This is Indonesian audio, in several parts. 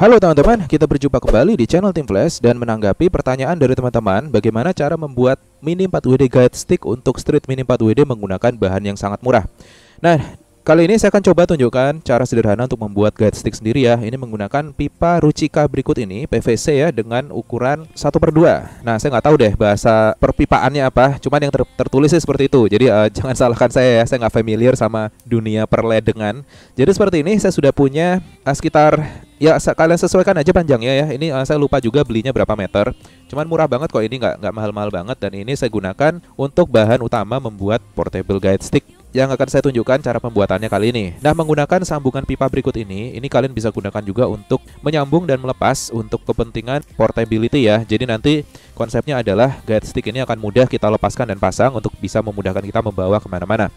Halo teman-teman, kita berjumpa kembali di channel Tim Flash dan menanggapi pertanyaan dari teman-teman bagaimana cara membuat Mini 4WD guide stick untuk Street Mini 4WD menggunakan bahan yang sangat murah. Nah, kali ini saya akan coba tunjukkan cara sederhana untuk membuat guide stick sendiri ya. Ini menggunakan pipa Ruchika berikut ini, PVC ya, dengan ukuran 1/2. Nah, saya nggak tahu deh bahasa perpipaannya apa, cuman yang tertulis seperti itu. Jadi jangan salahkan saya ya, saya nggak familiar sama dunia perledengan. Jadi seperti ini, saya sudah punya sekitar, ya kalian sesuaikan aja panjangnya ya. Ini saya lupa juga belinya berapa meter. Cuman murah banget kok, ini nggak mahal-mahal banget. Dan ini saya gunakan untuk bahan utama membuat portable guide stick yang akan saya tunjukkan cara pembuatannya kali ini. Nah, menggunakan sambungan pipa berikut ini kalian bisa gunakan juga untuk menyambung dan melepas untuk kepentingan portability ya. Jadi nanti konsepnya adalah guide stick ini akan mudah kita lepaskan dan pasang untuk bisa memudahkan kita membawa kemana-mana.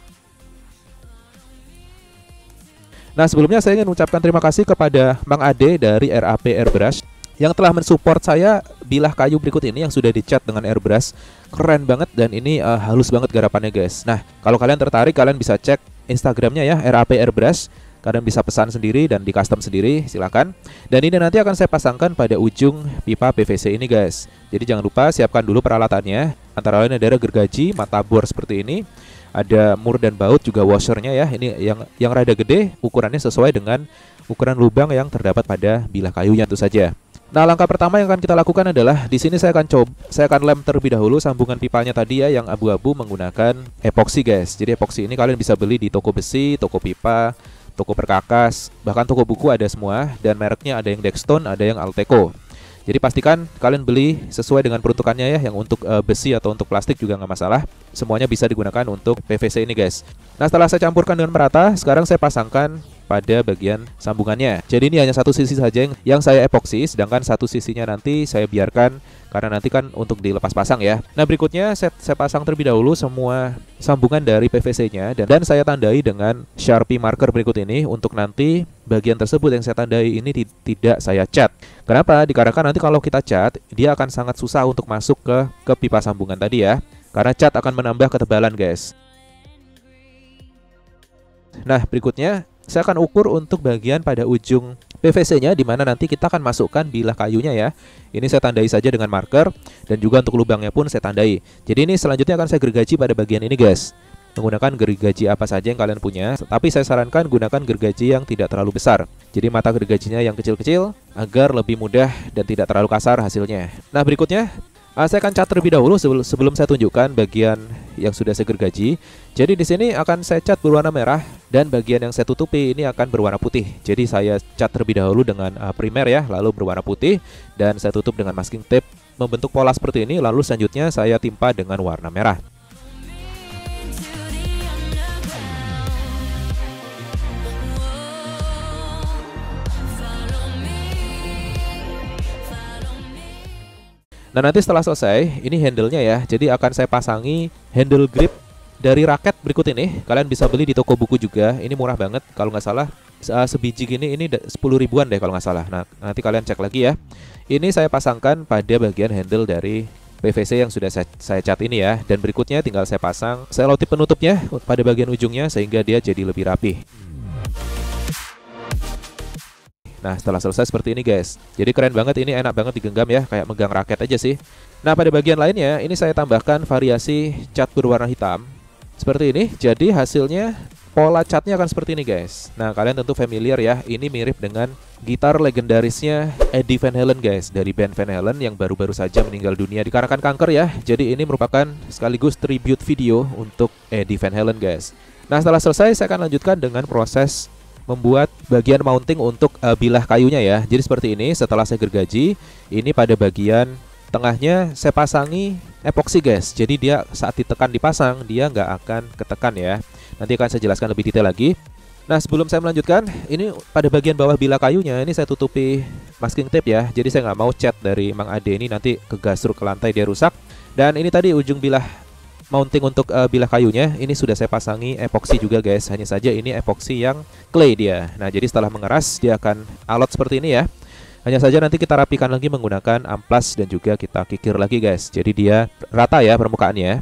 Nah, sebelumnya saya ingin mengucapkan terima kasih kepada Mang Ade dari RAP Airbrush yang telah mensupport saya bilah kayu berikut ini yang sudah dicat dengan airbrush. Keren banget dan ini halus banget garapannya guys. Nah, kalau kalian tertarik kalian bisa cek Instagramnya ya, RAP Airbrush. Kalian bisa pesan sendiri dan di custom sendiri, silakan. Dan ini nanti akan saya pasangkan pada ujung pipa PVC ini guys. Jadi jangan lupa siapkan dulu peralatannya. Antara lain ada gergaji, mata bor seperti ini, ada mur dan baut, juga washernya ya. Ini yang rada gede, ukurannya sesuai dengan ukuran lubang yang terdapat pada bilah kayunya itu saja. Nah, langkah pertama yang akan kita lakukan adalah di sini saya akan lem terlebih dahulu sambungan pipanya tadi ya yang abu-abu menggunakan epoksi guys. Jadi epoksi ini kalian bisa beli di toko besi, toko pipa, toko perkakas, bahkan toko buku ada semua, dan mereknya ada yang Dextone, ada yang Alteco. Jadi pastikan kalian beli sesuai dengan peruntukannya ya, yang untuk besi atau untuk plastik juga nggak masalah. Semuanya bisa digunakan untuk PVC ini guys. Nah, setelah saya campurkan dengan merata, sekarang saya pasangkan pada bagian sambungannya. Jadi ini hanya satu sisi saja yang saya epoksi, sedangkan satu sisinya nanti saya biarkan karena nanti kan untuk dilepas pasang ya. Nah, berikutnya saya pasang terlebih dahulu semua sambungan dari PVC-nya dan saya tandai dengan Sharpie marker berikut ini untuk nanti bagian tersebut yang saya tandai ini tidak saya cat. Kenapa? Dikarenakan nanti kalau kita cat, dia akan sangat susah untuk masuk ke pipa sambungan tadi ya. Karena cat akan menambah ketebalan guys. Nah, berikutnya saya akan ukur untuk bagian pada ujung PVC-nya di mana nanti kita akan masukkan bilah kayunya ya. Ini saya tandai saja dengan marker dan juga untuk lubangnya pun saya tandai. Jadi ini selanjutnya akan saya gergaji pada bagian ini guys. Menggunakan gergaji apa saja yang kalian punya, tapi saya sarankan gunakan gergaji yang tidak terlalu besar. Jadi mata gergajinya yang kecil-kecil agar lebih mudah dan tidak terlalu kasar hasilnya. Nah, berikutnya saya akan cat terlebih dahulu sebelum saya tunjukkan bagian yang sudah saya gergaji. Jadi di sini akan saya cat berwarna merah dan bagian yang saya tutupi ini akan berwarna putih. Jadi saya cat terlebih dahulu dengan primer ya, lalu berwarna putih dan saya tutup dengan masking tape membentuk pola seperti ini. Lalu selanjutnya saya timpa dengan warna merah. Nah, nanti setelah selesai, ini handle-nya ya. Jadi akan saya pasangi handle grip dari raket berikut ini. Kalian bisa beli di toko buku juga. Ini murah banget, kalau nggak salah sebiji gini ini 10 ribuan deh kalau nggak salah. Nah, nanti kalian cek lagi ya. Ini saya pasangkan pada bagian handle dari PVC yang sudah saya cat ini ya. Dan berikutnya tinggal saya pasang selotip penutupnya pada bagian ujungnya sehingga dia jadi lebih rapi. Nah, setelah selesai seperti ini guys. Jadi keren banget, ini enak banget digenggam ya, kayak megang raket aja sih. Nah, pada bagian lainnya ini saya tambahkan variasi cat berwarna hitam seperti ini. Jadi hasilnya pola catnya akan seperti ini guys. Nah, kalian tentu familiar ya, ini mirip dengan gitar legendarisnya Eddie Van Halen guys, dari band Van Halen yang baru-baru saja meninggal dunia dikarenakan kanker ya. Jadi ini merupakan sekaligus tribute video untuk Eddie Van Halen guys. Nah, setelah selesai saya akan lanjutkan dengan proses membuat bagian mounting untuk bilah kayunya ya. Jadi seperti ini, setelah saya gergaji, ini pada bagian tengahnya saya pasangi epoksi guys. Jadi dia saat ditekan dipasang, dia nggak akan ketekan ya. Nanti akan saya jelaskan lebih detail lagi. Nah, sebelum saya melanjutkan, ini pada bagian bawah bilah kayunya, ini saya tutupi masking tape ya. Jadi saya nggak mau cat dari Mang Ade ini nanti kegasruk ke lantai, dia rusak. Dan ini tadi ujung bilah mounting untuk bilah kayunya ini sudah saya pasangi epoksi juga guys. Hanya saja ini epoksi yang clay dia. Nah, jadi setelah mengeras dia akan alot seperti ini ya. Hanya saja nanti kita rapikan lagi menggunakan amplas dan juga kita kikir lagi guys. Jadi dia rata ya permukaannya.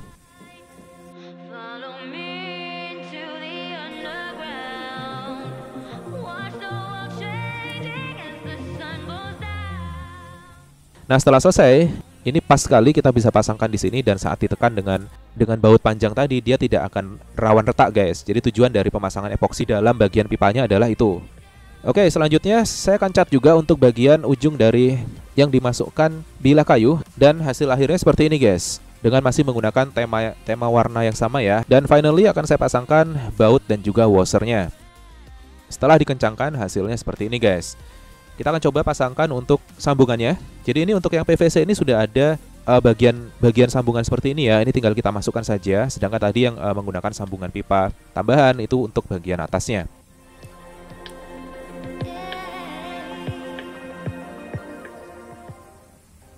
Nah, setelah selesai, ini pas sekali kita bisa pasangkan di sini dan saat ditekan dengan baut panjang tadi dia tidak akan rawan retak, guys. Jadi tujuan dari pemasangan epoksi dalam bagian pipanya adalah itu. Oke, selanjutnya saya akan cat juga untuk bagian ujung dari yang dimasukkan bilah kayu dan hasil akhirnya seperti ini, guys. Dengan masih menggunakan tema warna yang sama ya. Dan finally akan saya pasangkan baut dan juga washernya. Setelah dikencangkan hasilnya seperti ini, guys. Kita akan coba pasangkan untuk sambungannya. Jadi ini untuk yang PVC ini sudah ada bagian sambungan seperti ini ya. Ini tinggal kita masukkan saja. Sedangkan tadi yang menggunakan sambungan pipa tambahan itu untuk bagian atasnya.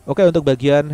Oke, untuk bagian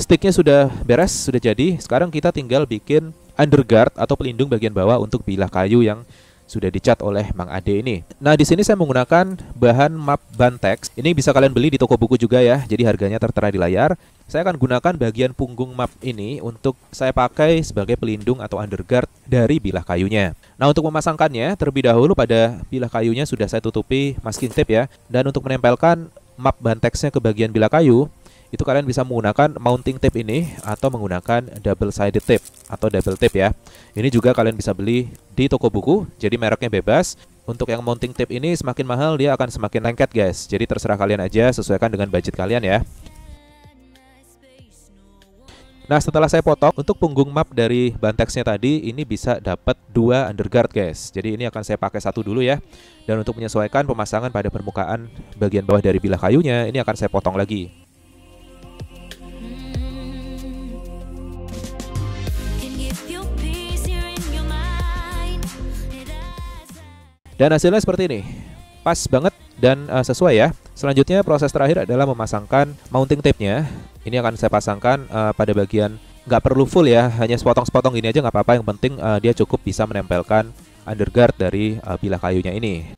sticknya sudah beres, sudah jadi. Sekarang kita tinggal bikin underguard atau pelindung bagian bawah untuk bilah kayu yang sudah dicat oleh Mang Ade ini. Nah, di sini saya menggunakan bahan map Bantex. Ini bisa kalian beli di toko buku juga ya. Jadi harganya tertera di layar. Saya akan gunakan bagian punggung map ini untuk saya pakai sebagai pelindung atau underguard dari bilah kayunya. Nah, untuk memasangkannya terlebih dahulu pada bilah kayunya sudah saya tutupi masking tape ya. Dan untuk menempelkan map Bantexnya ke bagian bilah kayu, itu kalian bisa menggunakan mounting tape ini atau menggunakan double sided tape atau double tape ya. Ini juga kalian bisa beli di toko buku, jadi mereknya bebas. Untuk yang mounting tape ini semakin mahal dia akan semakin lengket, guys. Jadi terserah kalian aja, sesuaikan dengan budget kalian ya. Nah, setelah saya potong untuk punggung map dari Bantexnya tadi, ini bisa dapat 2 underguard, guys. Jadi ini akan saya pakai satu dulu ya. Dan untuk menyesuaikan pemasangan pada permukaan bagian bawah dari bilah kayunya, ini akan saya potong lagi. Dan hasilnya seperti ini, pas banget dan sesuai ya. Selanjutnya proses terakhir adalah memasangkan mounting tape-nya. Ini akan saya pasangkan pada bagian, nggak perlu full ya, hanya sepotong-sepotong gini aja nggak apa-apa. Yang penting dia cukup bisa menempelkan underguard dari bilah kayunya ini.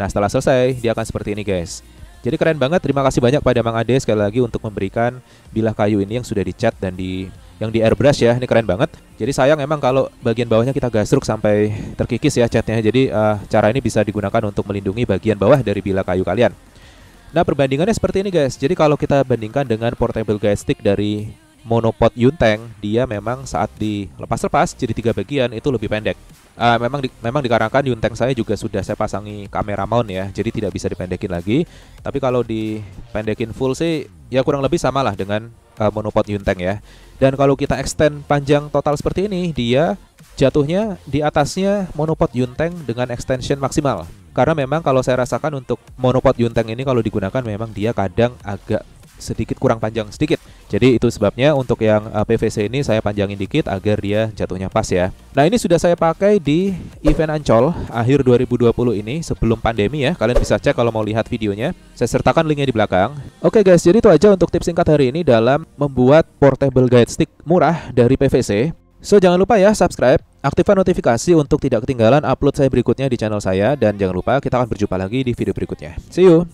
Nah, setelah selesai dia akan seperti ini, guys. Jadi keren banget. Terima kasih banyak pada Mang Ade sekali lagi untuk memberikan bilah kayu ini yang sudah dicat dan yang di airbrush ya. Ini keren banget. Jadi sayang emang kalau bagian bawahnya kita gasruk sampai terkikis ya catnya. Jadi cara ini bisa digunakan untuk melindungi bagian bawah dari bilah kayu kalian. Nah, perbandingannya seperti ini, guys. Jadi kalau kita bandingkan dengan portable guide stick dari monopod Yunteng, dia memang saat dilepas-lepas jadi 3 bagian itu lebih pendek. Memang dikarenakan Yunteng saya juga sudah saya pasangi kamera mount ya, jadi tidak bisa dipendekin lagi. Tapi kalau dipendekin full sih ya kurang lebih samalah dengan monopod Yunteng ya. Dan kalau kita extend panjang total seperti ini, dia jatuhnya di atasnya monopod Yunteng dengan extension maksimal. Karena memang kalau saya rasakan untuk monopod Yunteng ini kalau digunakan memang dia kadang agak sedikit kurang panjang sedikit. Jadi itu sebabnya untuk yang PVC ini saya panjangin dikit agar dia jatuhnya pas ya. Nah, ini sudah saya pakai di event Ancol akhir 2020 ini sebelum pandemi ya. Kalian bisa cek kalau mau lihat videonya. Saya sertakan linknya di belakang. Oke guys, jadi itu aja untuk tips singkat hari ini dalam membuat portable guide stick murah dari PVC. So, jangan lupa ya subscribe, aktifkan notifikasi untuk tidak ketinggalan upload saya berikutnya di channel saya. Dan jangan lupa kita akan berjumpa lagi di video berikutnya. See you!